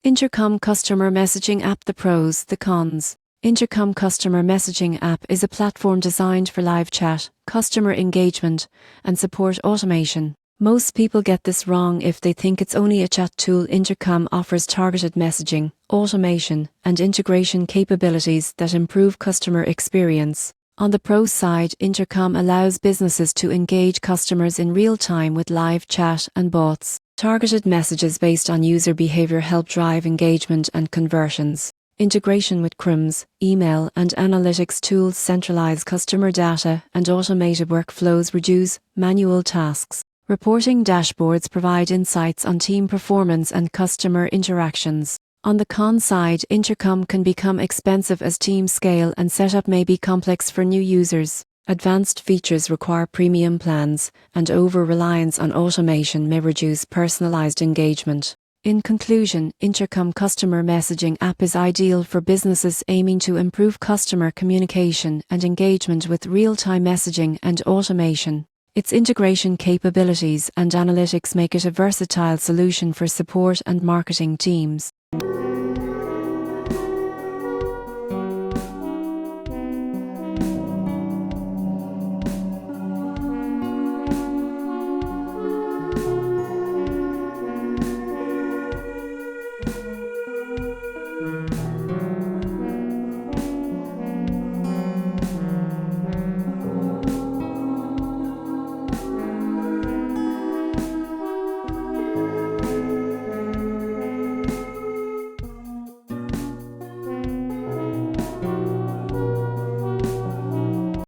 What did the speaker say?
Intercom Customer Messaging App. The pros, the cons. Intercom Customer Messaging App is a platform designed for live chat, customer engagement, and support automation. Most people get this wrong if they think it's only a chat tool. Intercom offers targeted messaging, automation, and integration capabilities that improve customer experience. On the pro side, Intercom allows businesses to engage customers in real time with live chat and bots. Targeted messages based on user behavior help drive engagement and conversions. Integration with CRMs, email, and analytics tools centralize customer data, and automated workflows reduce manual tasks. Reporting dashboards provide insights on team performance and customer interactions. On the con side, Intercom can become expensive as teams scale and setup may be complex for new users. Advanced features require premium plans, and over-reliance on automation may reduce personalized engagement. In conclusion, Intercom Customer Messaging App is ideal for businesses aiming to improve customer communication and engagement with real-time messaging and automation. Its integration capabilities and analytics make it a versatile solution for support and marketing teams.